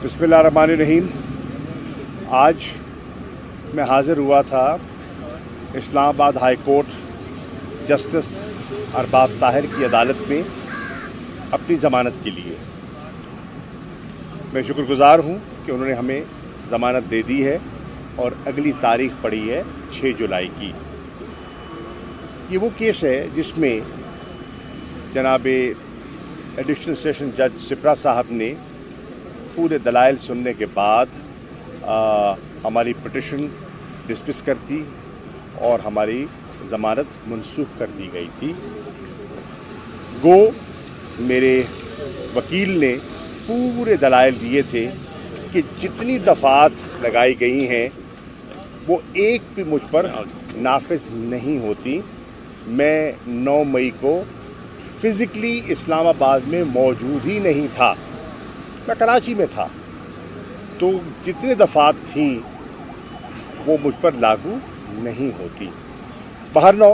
बिस्मिल्लाहिर्रहमानिर्रहीम। आज मैं हाज़िर हुआ था Islamabad high court justice Arbab Tahir की अदालत में अपनी ज़मानत के लिए। मैं शुक्रगुज़ार हूँ कि उन्होंने हमें ज़मानत दे दी है और अगली तारीख़ पड़ी है 6 जुलाई की। ये वो केस है जिसमें जनाब एडिशनल सेशन जज सिपरा साहब ने पूरे दलाइल सुनने के बाद हमारी पिटिशन डिसमिस कर दी और हमारी ज़मानत मनसूख कर दी गई थी। गो मेरे वकील ने पूरे दलाइल दिए थे कि जितनी दफ़ात लगाई गई हैं वो एक भी मुझ पर नाफिज नहीं होती। मैं 9 मई को फ़िज़िकली इस्लामाबाद में मौजूद ही नहीं था, मैं कराची में था, तो जितनी दफ़ात थीं वो मुझ पर लागू नहीं होती। बहरनौ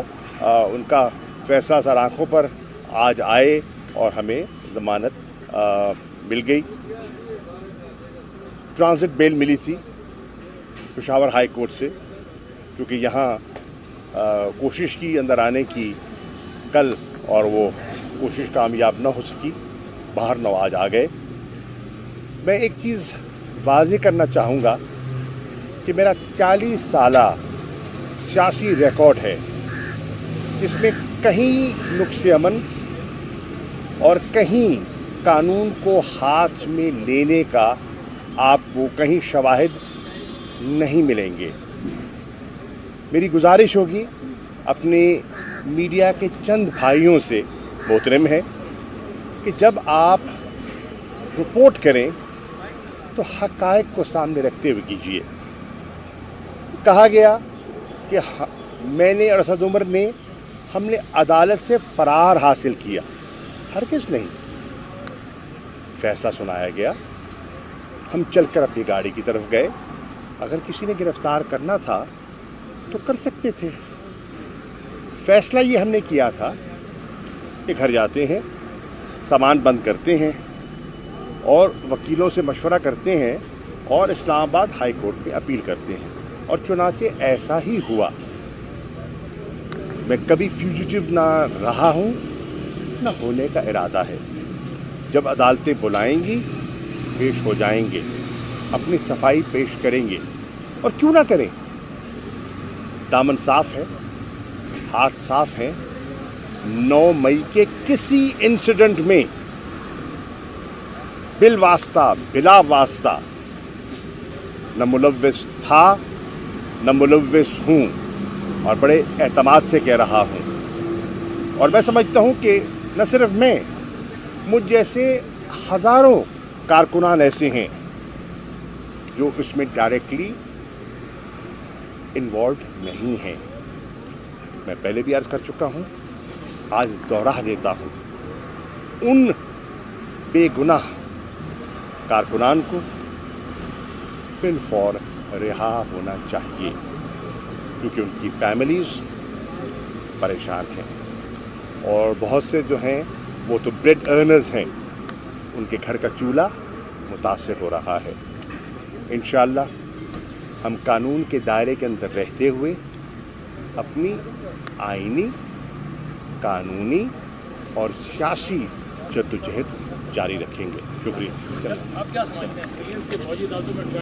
उनका फ़ैसला सर आँखों पर आज आए और हमें ज़मानत मिल गई। ट्रांजिट बेल मिली थी पेशावर हाई कोर्ट से, क्योंकि यहाँ कोशिश की अंदर आने की कल, और वो कोशिश कामयाब न हो सकी। बहरनौ आज आ गए। मैं एक चीज़ वाज़ेह करना चाहूँगा कि मेरा 40 साला सियासी रिकॉर्ड है, जिसमें कहीं नुक्से अमन और कहीं कानून को हाथ में लेने का आपको कहीं शवाहिद नहीं मिलेंगे। मेरी गुजारिश होगी अपने मीडिया के चंद भाइयों से, मोहतरम है, कि जब आप रिपोर्ट करें तो हक़ाइक़ को सामने रखते हुए कीजिए। कहा गया कि मैंने और असद उमर ने हमने अदालत से फ़रार हासिल किया। हरगिज़ नहीं। फ़ैसला सुनाया गया, हम चलकर अपनी गाड़ी की तरफ गए। अगर किसी ने गिरफ़्तार करना था तो कर सकते थे। फ़ैसला ये हमने किया था कि घर जाते हैं, सामान बंद करते हैं और वकीलों से मशवरा करते हैं और इस्लामाबाद हाई कोर्ट में अपील करते हैं, और चुनाचे ऐसा ही हुआ। मैं कभी फ्यूजिटिव ना रहा हूँ, ना होने का इरादा है। जब अदालतें बुलाएंगी पेश हो जाएंगे, अपनी सफाई पेश करेंगे, और क्यों ना करें। दामन साफ है, हाथ साफ हैं। 9 मई के किसी इंसिडेंट में बिल वास्ता बिला वास्ता न मुलव्विस था न मुलव्विस हूँ, और बड़े एतमाद से कह रहा हूँ। और मैं समझता हूँ कि न सिर्फ मैं, मुझ जैसे हज़ारों कारकुनान ऐसे हैं जो इसमें डायरेक्टली इन्वॉल्व नहीं हैं। मैं पहले भी अर्ज़ कर चुका हूँ, आज दोहरा देता हूँ, उन बेगुनाह कारकुनान को फिलफौर रिहा होना चाहिए, क्योंकि उनकी फैमिलीज़ परेशान हैं, और बहुत से जो हैं वो तो ब्रेड अर्नर्स हैं, उनके घर का चूल्हा मुतासिर हो रहा है। इंशाअल्लाह हम कानून के दायरे के अंदर रहते हुए अपनी आईनी, कानूनी और सियासी जद्दोजहद जारी रखेंगे। शुक्रिया। आप क्या समझते हैं इसके लिए, इसके फौजी अदालतों में